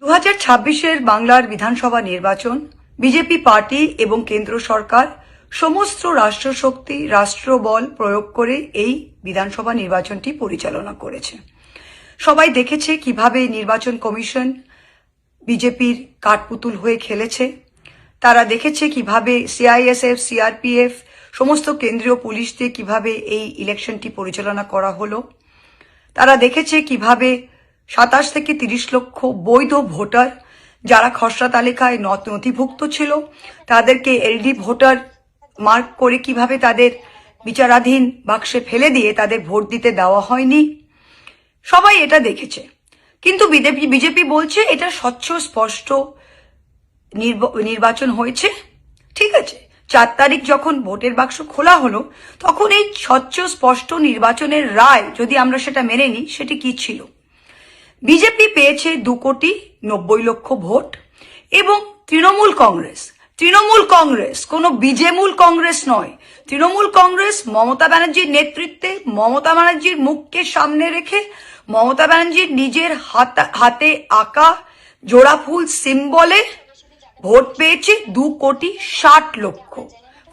2026-এর বাংলার বিধানসভা নির্বাচন বিজেপি পার্টি এবং কেন্দ্র সরকার সমস্ত রাষ্ট্রশক্তি রাষ্ট্রবল প্রয়োগ করে এই বিধানসভা নির্বাচনটি পরিচালনা করেছে। সবাই দেখেছে কিভাবে নির্বাচন কমিশন বিজেপির কাঠপুতুল হয়ে খেলেছে। তারা দেখেছে কিভাবে সিআইএসএফ, সিআরপিএফ, সমস্ত কেন্দ্রীয় পুলিশ দিয়ে কিভাবে এই ইলেকশনটি পরিচালনা করা হলো। তারা দেখেছে কিভাবে 27 থেকে 30 লক্ষ বৈধ ভোটার যারা খসড়া তালিকায় নথিভুক্ত ছিল তাদেরকে এলডি ভোটার মার্ক করে কিভাবে তাদের বিচারাধীন বাক্সে ফেলে দিয়ে তাদের ভোট দিতে দেওয়া হয়নি। সবাই এটা দেখেছে, কিন্তু বিজেপি বলছে এটা স্বচ্ছ স্পষ্ট নির্বাচন হয়েছে। ঠিক আছে, 4 তারিখ যখন ভোটের বাক্স খোলা হলো তখন এই স্বচ্ছ স্পষ্ট নির্বাচনের রায় যদি আমরা সেটা মেনে নিই, সেটি কি ছিল? বিজেপি পেয়েছে 2,90,00,000 ভোট এবং তৃণমূল কংগ্রেস কোনো বিজেমূল কংগ্রেস নয়। তৃণমূল কংগ্রেস মমতা ব্যানার্জির নেতৃত্বে, মমতা ব্যানার্জির মুখকে সামনে রেখে, মমতা ব্যানার্জির নিজের হাতে আঁকা জোড়া ফুল সিম্বলে ভোট পেয়েছে 2,60,00,000।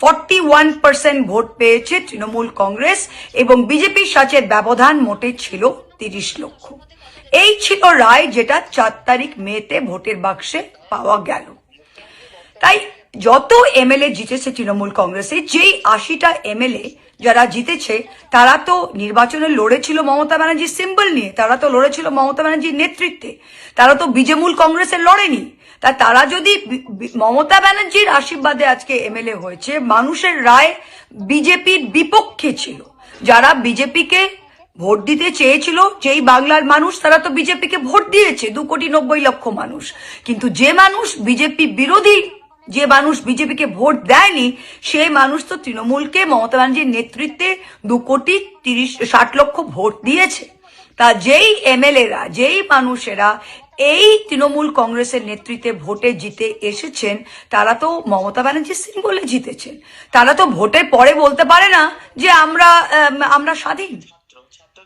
41% ভোট পেয়েছে তৃণমূল কংগ্রেস এবং বিজেপির সাথে ব্যবধান মোটে ছিল 30 লক্ষ। এই ছিল রায় যেটা 4 তারিখ মেতে ভোটের বাক্সে পাওয়া গেল। তাই যত এমএলএ জিতেছে তৃণমূল কংগ্রেসে, যেই 80টা এমএলএ যারা জিতেছে তারা তো নির্বাচনে লড়েছিল মমতা ব্যানার্জির সিম্বল নিয়ে, তারা তো লড়েছিল মমতা ব্যানার্জির নেতৃত্বে, তারা তো বিজেমূল কংগ্রেসে লড়েনি। তারা যদি মমতা ব্যানার্জির আশীর্বাদে আজকে এমএলএ হয়েছে, মানুষের রায় বিজেপির বিপক্ষে ছিল। যারা বিজেপিকে ভোট দিতে চেয়েছিল, যেই বাংলার মানুষ, তারা তো বিজেপিকে ভোট দিয়েছে, 2,90,00,000 মানুষ। কিন্তু যে মানুষ বিজেপি বিরোধী, যে মানুষ বিজেপিকে ভোট দেয়নি, সেই মানুষ তো তৃণমূলকে মমতা ব্যানার্জির নেতৃত্বে 2,60,00,000 ভোট দিয়েছে। তা যেই এমএলএরা, যেই মানুষেরা এই তৃণমূল কংগ্রেসের নেতৃত্বে ভোটে জিতে এসেছেন, তারা তো মমতা ব্যানার্জির সিম্বলে জিতেছেন। তারা তো ভোটের পরে বলতে পারে না যে আমরা স্বাধীন।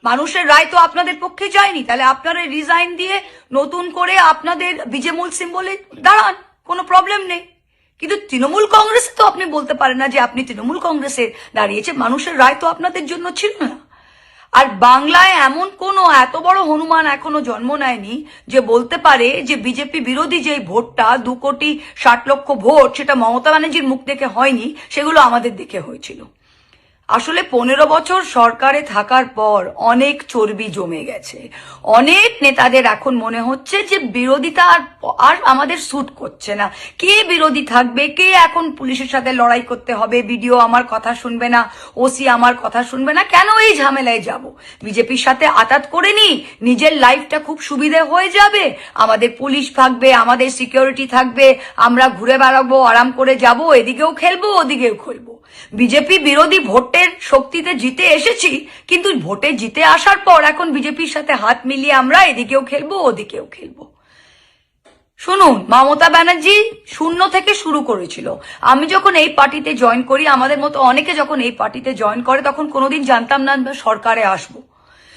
মানুষের রায় তো আপনাদের পক্ষে যায়নি, তাহলে আপনারা রিজাইন দিয়ে নতুন করে আপনাদের বিজেমূল সিম্বলে দাঁড়ান, কোনো প্রবলেম নেই। কিন্তু তৃণমূল কংগ্রেসে তো আপনি বলতে পারেন না যে আপনি তৃণমূল কংগ্রেসে দাঁড়িয়েছে, মানুষের রায় তো আপনাদের জন্য ছিল না। আর বাংলায় এমন কোনো এত বড় হনুমান এখনো জন্ম নেয়নি যে বলতে পারে যে বিজেপি বিরোধী যে ভোটটা 2,60,00,000 ভোট, সেটা মমতা ব্যানার্জির মুখ দেখে হয়নি, সেগুলো আমাদের দেখে হয়েছিল। আসলে 15 বছর সরকারে থাকার পর অনেক চর্বি জমে গেছে। অনেক নেতাদের এখন মনে হচ্ছে যে বিরোধিতা আর আমাদের স্যুট করছে না। কে বিরোধী থাকবে, কে এখন পুলিশের সাথে লড়াই করতে হবে, বিডিও আমার কথা শুনবে না, ওসি আমার কথা শুনবে না, কেন এই ঝামেলায় যাব? বিজেপির সাথে আতাত করে নি, নিজের লাইফটা খুব সুবিধে হয়ে যাবে, আমাদের পুলিশ থাকবে, আমাদের সিকিউরিটি থাকবে, আমরা ঘুরে বেড়াবো, আরাম করে যাব, এদিকেও খেলবো ওদিকেও খেলবো। বিজেপি বিরোধী ভোটের শক্তিতে জিতে এসেছি, কিন্তু ভোটে জিতে আসার পর এখন বিজেপির সাথে হাত মিলিয়ে আমরা এদিকেও খেলবো ওদিকেও খেলবো। শুনুন, মমতা ব্যানার্জি 0 থেকে শুরু করেছিল। আমি যখন এই পার্টিতে জয়েন করি, আমাদের মতো অনেকে যখন এই পার্টিতে জয়েন করে, তখন কোনোদিন জানতাম না সরকারে আসবো।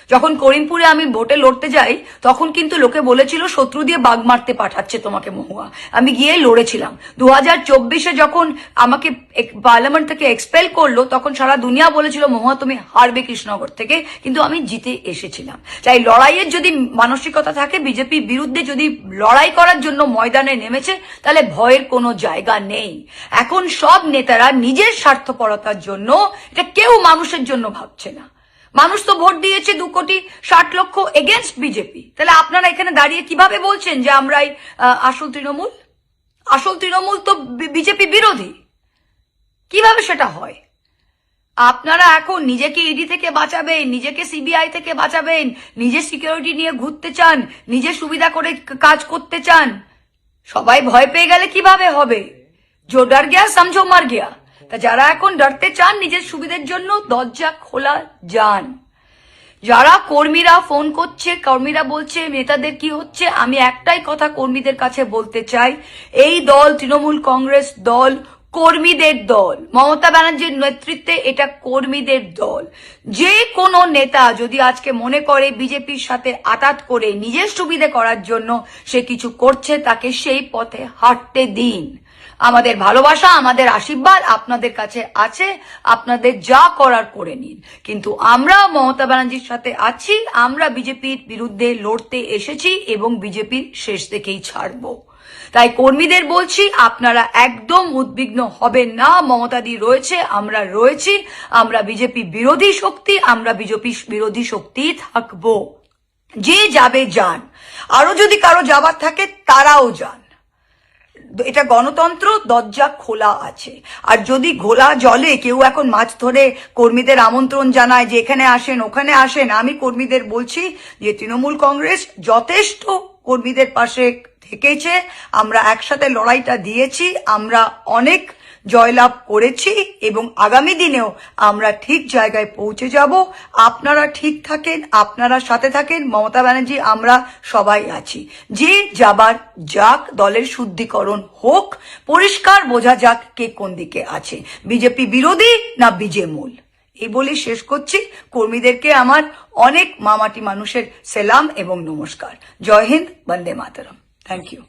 যখন করিমপুরে আমি ভোটে লড়তে যাই, তখন কিন্তু লোকে বলেছিল শত্রু দিয়ে বাঘ মারতে পাঠাচ্ছে তোমাকে মহুয়া। আমি গিয়ে লড়েছিলাম। 2024-এ যখন আমাকে পার্লামেন্ট থেকে এক্সপেল করলো, তখন সারা দুনিয়া বলেছিল মহুয়া তুমি হারবে কৃষ্ণনগর থেকে, কিন্তু আমি জিতে এসেছিলাম। তাই লড়াইয়ের যদি মানসিকতা থাকে, বিজেপির বিরুদ্ধে যদি লড়াই করার জন্য ময়দানে নেমেছে, তাহলে ভয়ের কোনো জায়গা নেই। এখন সব নেতারা নিজের স্বার্থপরতার জন্য, এটা কেউ মানুষের জন্য ভাবছে না। মানুষ তো ভোট দিয়েছে 2,60,00,000 এগেনস্ট বিজেপি। তাহলে আপনারা এখানে দাঁড়িয়ে কিভাবে বলছেন যে আমরাই আসল তৃণমূল? আসল তৃণমূল তো বিজেপি বিরোধী। কিভাবে সেটা হয়? আপনারা এখন নিজেকে ইডি থেকে বাঁচাবেন, নিজেকে সিবিআই থেকে বাঁচাবেন, নিজের সিকিউরিটি নিয়ে ঘুরতে চান, নিজের সুবিধা করে কাজ করতে চান। সবাই ভয় পেয়ে গেলে কিভাবে হবে? জো ডর গিয়া সমঝো মর গিয়া। তা যারা এখন ডরতে চান নিজের সুবিধার জন্য, দরজা খোলা যান। যারা কর্মীরা ফোন করছে, কর্মীরা বলছে নেতাদের কি হচ্ছে, আমি একটাই কথা কর্মীদের কাছে বলতে চাই, এই দল তৃণমূল কংগ্রেস দল কর্মীদের দল, মমতা ব্যানার্জির নেতৃত্বে এটা কর্মীদের দল। যে কোনো নেতা যদি আজকে মনে করে বিজেপির সাথে আতাত করে নিজের সুবিধে করার জন্য সে কিছু করছে, তাকে সেই পথে হাঁটতে দিন। আমাদের ভালোবাসা, আমাদের আশীর্বাদ আপনাদের কাছে আছে, আপনাদের যা করার করে নিন। কিন্তু আমরা মমতা ব্যানার্জির সাথে আছি, আমরা বিজেপির বিরুদ্ধে লড়তে এসেছি এবং বিজেপির শেষ থেকেই ছাড়বো। তাই কর্মীদের বলছি, আপনারা একদম উদ্বিগ্ন হবেন না। মমতাদি রয়েছে, আমরা রয়েছি, আমরা বিজেপি বিরোধী শক্তি, আমরা বিজেপি বিরোধী শক্তি থাকবো। যে যাবে যান, আরো যদি কারো যাবার থাকে তারাও যান। এটা গণতন্ত্র, দরজা খোলা আছে। আর যদি ঘোলা জলে কেউ এখন মাছ ধরে কর্মীদের আমন্ত্রণ জানায় যে এখানে আসেন ওখানে আসেন, আমি কর্মীদের বলছি যে তৃণমূল কংগ্রেস যথেষ্ট কর্মীদের পাশে থেকেছে। আমরা একসাথে লড়াইটা দিয়েছি, আমরা অনেক জয়লাভ করেছি এবং আগামী দিনেও আমরা ঠিক জায়গায় পৌঁছে যাব। আপনারা ঠিক থাকেন, আপনারা সাথে থাকেন। মমতা ব্যানার্জি, আমরা সবাই আছি। যে যাবার যাক, দলের শুদ্ধিকরণ হোক, পরিষ্কার বোঝা যাক কে কোন দিকে আছে, বিজেপি বিরোধী না বিজেমূল। এই বলে শেষ করছি। কর্মীদেরকে আমার অনেক মামাটি মানুষের সেলাম এবং নমস্কার। জয় হিন্দ, বন্দে মাতরম। Thank you.